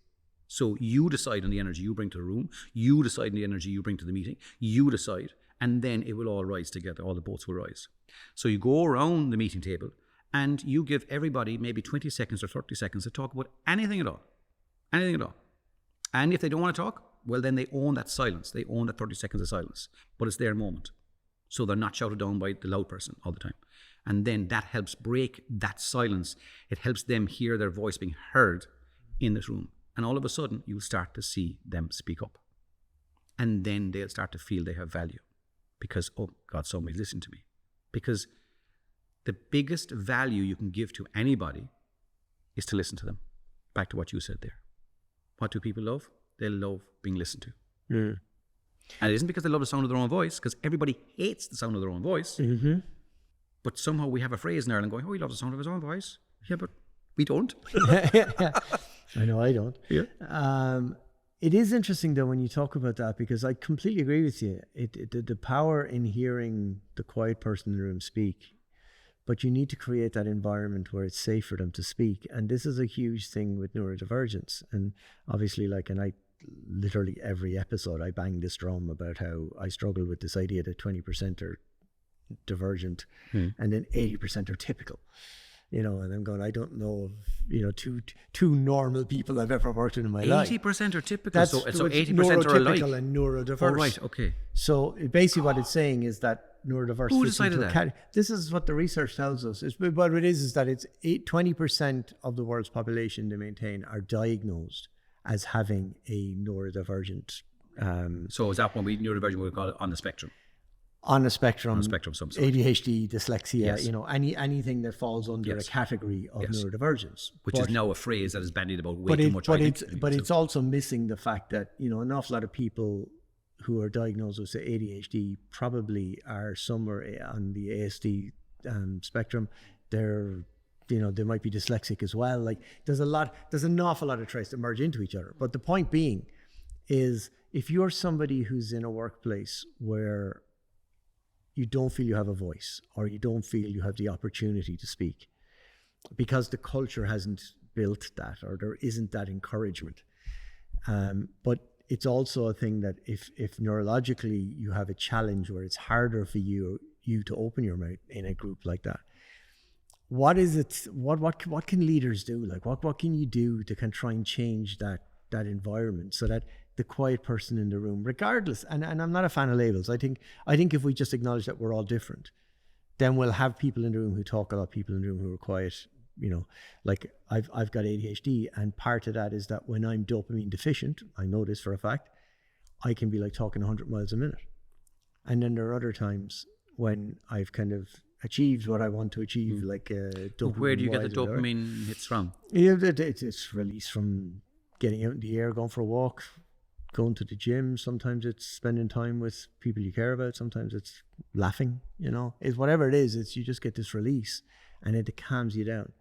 So you decide on the energy you bring to the room, you decide on the energy you bring to the meeting, you decide, and then it will all rise together, all the boats will rise. So you go around the meeting table and you give everybody maybe 20 seconds or 30 seconds to talk about anything at all. Anything at all. And if they don't want to talk, well, then they own that silence. They own that 30 seconds of silence. But it's their moment. So they're not shouted down by the loud person all the time. And then that helps break that silence. It helps them hear their voice being heard in this room. And all of a sudden, you'll start to see them speak up. And then they'll start to feel they have value. Because, oh God, somebody's listening to me. Because the biggest value you can give to anybody is to listen to them. Back to what you said there. What do people love? They love being listened to. Mm. And it isn't because they love the sound of their own voice, because everybody hates the sound of their own voice. Mm-hmm. But somehow we have a phrase in Ireland going, "Oh, he loves the sound of his own voice." Yeah, but we don't. Yeah. I know I don't. Yeah. It is interesting though when you talk about that, because I completely agree with you. The power in hearing the quiet person in the room speak, but you need to create that environment where it's safe for them to speak. And this is a huge thing with neurodivergence. And obviously, literally every episode I bang this drum about how I struggle with this idea that 20% are divergent and then 80% are typical. And I'm going, I don't know of, two normal people I've ever worked with in my life. 80% are typical, so 80% are alike. And neurodiverse. Oh, right, okay. So basically what it's saying is that neurodiverse... Who decided that? This is what the research tells us. What it is that it's 20% of the world's population, they maintain, are diagnosed as having a neurodivergent... so is that when neurodivergent, we call it on the spectrum? On a spectrum, of some sort. ADHD, dyslexia, yes. anything that falls under a category of neurodivergence. Which is now a phrase that is bandied about way too much. But it's also missing the fact that, an awful lot of people who are diagnosed with ADHD probably are somewhere on the ASD spectrum. They're, they might be dyslexic as well. There's an awful lot of traits that merge into each other. But the point being is, if you're somebody who's in a workplace where you don't feel you have a voice, or you don't feel you have the opportunity to speak because the culture hasn't built that, or there isn't that encouragement. But it's also a thing that if neurologically you have a challenge where it's harder for you to open your mouth in a group like that, what is it? What can leaders do? What can you do to try and change that environment so that the quiet person in the room, regardless, and I'm not a fan of labels. I think if we just acknowledge that we're all different, then we'll have people in the room who talk a lot, people in the room who are quiet. I've got ADHD, and part of that is that when I'm dopamine deficient, I know this for a fact, I can be talking 100 miles a minute. And then there are other times when I've kind of achieved what I want to achieve, dopamine. Where do you get the dopamine hits from? Yeah, it's released from getting out in the air, going for a walk, going to the gym. Sometimes it's spending time with people you care about. Sometimes it's laughing, it's whatever it is. It's, you just get this release and it calms you down.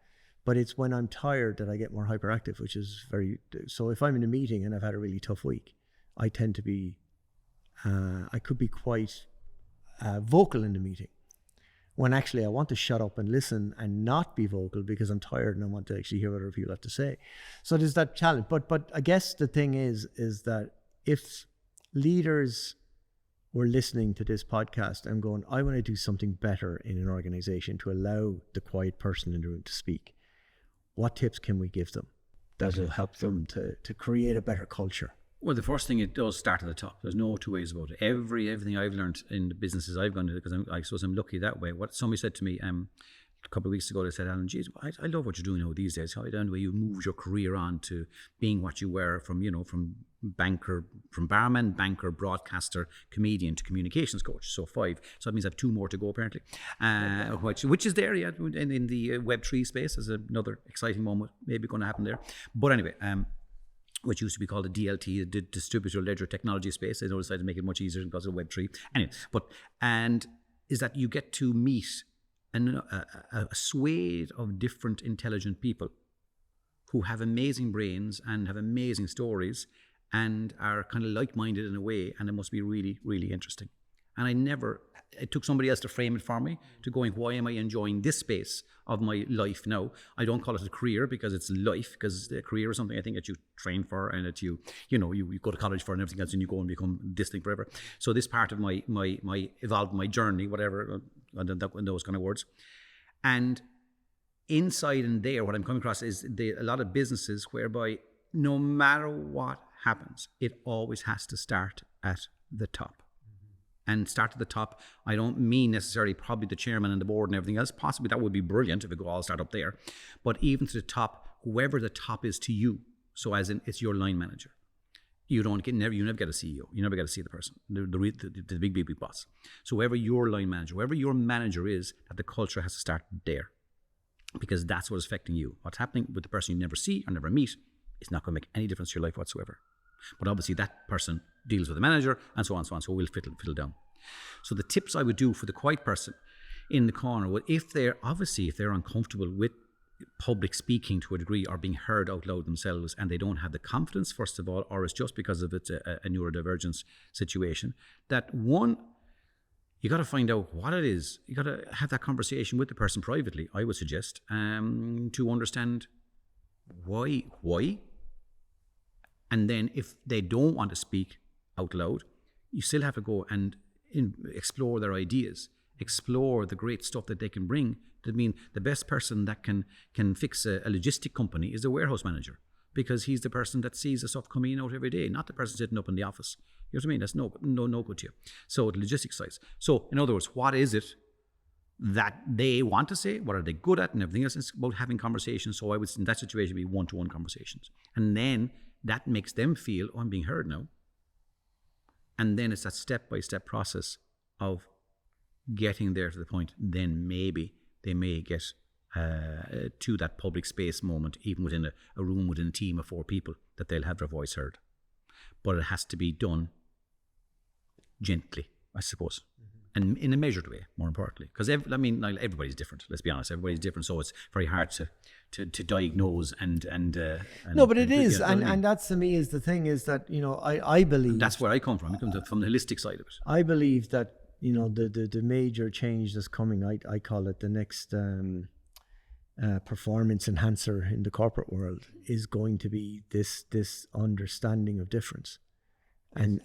But it's when I'm tired that I get more hyperactive, which is so if I'm in a meeting and I've had a really tough week, I tend to be, I could be quite vocal in the meeting, when actually I want to shut up and listen and not be vocal because I'm tired and I want to actually hear what other people have to say. So there's that challenge. But I guess the thing is that if leaders were listening to this podcast and going, I want to do something better in an organization to allow the quiet person in the room to speak, what tips can we give them that will help them to create a better culture? Well, the first thing, it does start at the top. There's no two ways about it. Everything I've learned in the businesses I've gone to, because I suppose I'm lucky that way. What somebody said to me a couple of weeks ago, they said, Alan, geez, I love what you're doing now these days. How the way you moved your career on to being what you were from banker, from barman, banker, broadcaster, comedian to communications coach. So 5. So that means I have 2 more to go apparently, which is there, yeah, in the Web3 space. There's another exciting moment maybe going to happen there. But anyway, which used to be called a DLT, the Distributed Ledger Technology space. They decided to make it much easier because of Web3. Anyway, and is that you get to meet a swathe of different intelligent people who have amazing brains and have amazing stories and are kind of like-minded in a way, and it must be really, really interesting. And it took somebody else to frame it for me, to going, why am I enjoying this space of my life now? I don't call it a career because it's life, because a career is something I think that you train for and that you go to college for and everything else, and you go and become this thing forever. So this part of my evolved, my journey, whatever, those kind of words. And inside and there, what I'm coming across is a lot of businesses whereby no matter what happens, it always has to start at the top. And start at the top, I don't mean necessarily probably the chairman and the board and everything else. Possibly that would be brilliant if it could all start up there. But even to the top, whoever the top is to you, so as in it's your line manager. You never get a CEO. You never get to see the person, the big boss. So whoever your line manager, whoever your manager is, that the culture has to start there. Because that's what's affecting you. What's happening with the person you never see or never meet is not going to make any difference to your life whatsoever. But obviously that person deals with the manager and so on. So we'll fiddle down. So the tips I would do for the quiet person in the corner, if they're uncomfortable with public speaking to a degree or being heard out loud themselves, and they don't have the confidence, first of all, or it's just because of it's a neurodivergence situation, that one, you got to find out what it is. You got to have that conversation with the person privately, I would suggest, to understand why. And then if they don't want to speak out loud, you still have to go and explore their ideas, explore the great stuff that they can bring. I mean, the best person that can fix a logistic company is the warehouse manager, because he's the person that sees the stuff coming in out every day, not the person sitting up in the office. You know what I mean? That's no good to you. So the logistics side. So in other words, what is it that they want to say? What are they good at? And everything else. It's about having conversations. So I would, in that situation, be one-to-one conversations. And then that makes them feel, I'm being heard now. And then it's that step-by-step process of getting there to the point. Then maybe they may get to that public space moment, even within a room, within a team of 4 people, that they'll have their voice heard. But it has to be done gently, I suppose. And in a measured way, more importantly. Because, everybody's different, let's be honest. Everybody's different, so it's very hard to diagnose and no, but it is. And that's, to me, is the thing, is that, I believe... And that's where I come from. I come from the holistic side of it. I believe that, the major change that's coming, I call it the next performance enhancer in the corporate world, is going to be this understanding of difference. And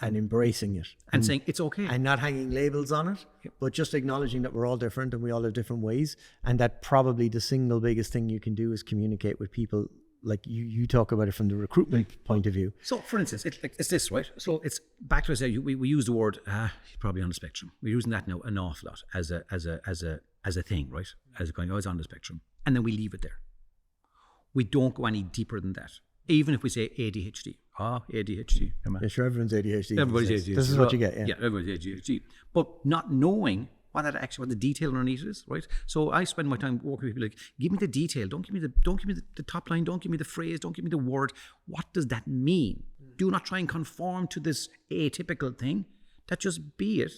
embracing it and saying it's okay, and not hanging labels on it, but just acknowledging that we're all different and we all have different ways, and that probably the single biggest thing you can do is communicate with people. Like you talk about it from the recruitment point of view. So, for instance, it's this, right? So it's back to, we use the word probably on the spectrum. We're using that now an awful lot as a thing, right? As going, it's on the spectrum, and then we leave it there. We don't go any deeper than that. Even if we say ADHD. ADHD. Yeah, sure, everyone's ADHD. Everybody's ADHD. This is what you get, yeah. Yeah, everybody's ADHD. But not knowing what the detail underneath is, right? So I spend my time working with people like, give me the detail. Don't give me the top line. Don't give me the phrase. Don't give me the word. What does that mean? Do not try and conform to this atypical thing. That just be it.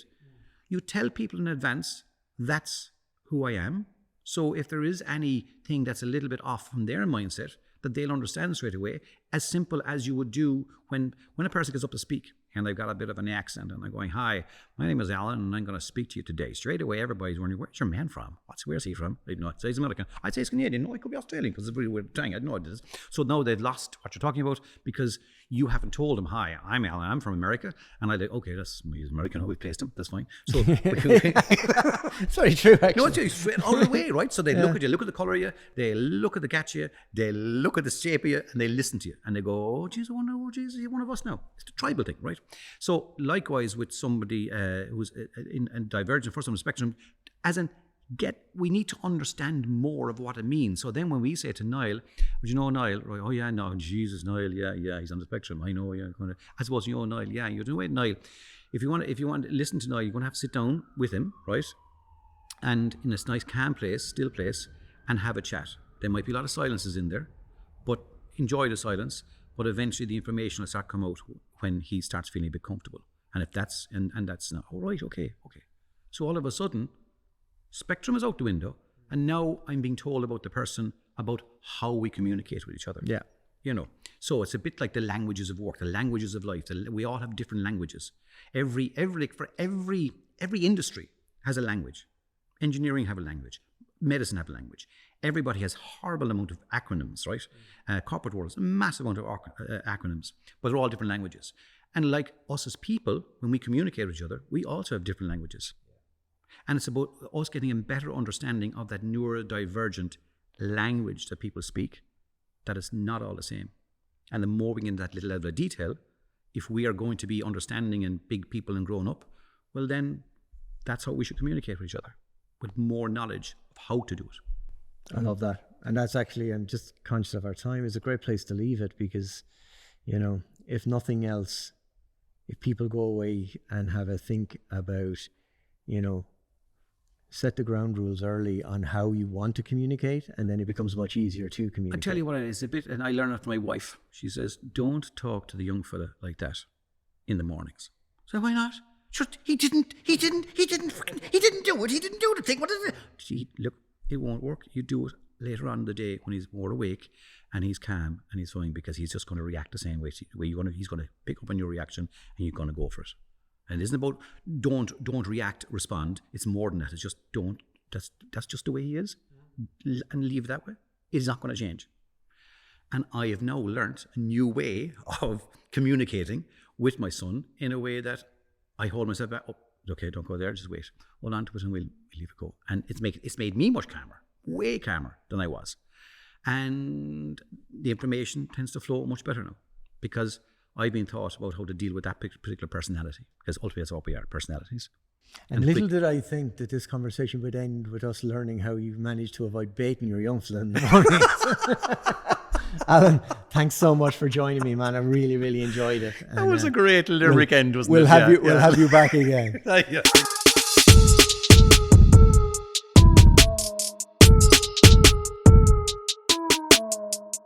You tell people in advance, that's who I am. So if there is anything that's a little bit off from their mindset, that they'll understand straight away, as simple as you would do when a person gets up to speak and they've got a bit of an accent and they're going, hi, my name is Alan and I'm going to speak to you today. Straight away, everybody's wondering, where's your man from? Where's he from? I'd say he's American. I'd say he's Canadian. No, he could be Australian, because it's a really weird thing. I know it is. So now they've lost what you're talking about, because You haven't told him, hi, I'm Alan, I'm from America. And I like, okay, he's American, we placed him, that's fine. So It's very true, actually. no, it's straight out of the way, right? So they look at you, look at the colour of you, they look at the catch of you, they look at the shape of you, and they listen to you. And they go, oh, geez, I wonder, you're one of us now. It's the tribal thing, right? So likewise with somebody who's in divergent, first on the spectrum, as in, we need to understand more of what it means. So then when we say to Niall, would you know Niall? Right, oh yeah, no, Jesus, Niall, yeah, he's on the spectrum. I know, yeah. I suppose you know Niall, yeah. You're doing it, Niall. If you want to listen to Niall, you're going to have to sit down with him, right? And in this nice calm place, still place, and have a chat. There might be a lot of silences in there, but enjoy the silence. But eventually the information will start coming out when he starts feeling a bit comfortable. And if that's, and that's not, all right, okay. So all of a sudden, spectrum is out the window, and now I'm being told about the person, about how we communicate with each other. Yeah. You know, so it's a bit like the languages of work, the languages of life. We all have different languages. Every industry has a language. Engineering have a language. Medicine have a language. Everybody has horrible amount of acronyms, right? Corporate world has a massive amount of acronyms, but they're all different languages. And like us as people, when we communicate with each other, we also have different languages. And it's about us getting a better understanding of that neurodivergent language that people speak, that is not all the same. And the more we get into that little level of detail, if we are going to be understanding and big people and grown up, well then that's how we should communicate with each other, with more knowledge of how to do it. I love that. And that's actually, I'm just conscious of our time, is a great place to leave it, because, you know, if nothing else, if people go away and have a think about, you know, set the ground rules early on how you want to communicate, and then it becomes much easier to communicate. I tell you what it is a bit, and I learned it from my wife. She says, don't talk to the young fella like that in the mornings. So why not? Sure, he didn't do it. He didn't do the thing. What is it? Look, it won't work. You do it later on in the day when he's more awake and he's calm and he's fine, because he's just going to react the same way. He's going to pick up on your reaction and you're going to go for it. And it isn't about don't react, respond. It's more than that. It's just don't. That's just the way he is, and leave it that way. It's not going to change. And I have now learnt a new way of communicating with my son in a way that I hold myself back. Oh, okay, don't go there. Just wait. Hold on to it, and we'll leave it go. And it's made me much calmer, way calmer than I was. And the information tends to flow much better now, because I've been taught about how to deal with that particular personality, because ultimately that's what we are, personalities. And little did I think that this conversation would end with us learning how you managed to avoid baiting your young fella in the morning. Alan, thanks so much for joining me, man. I really, really enjoyed it. That was a great lyric end, wasn't it? We'll have you back again. Yeah.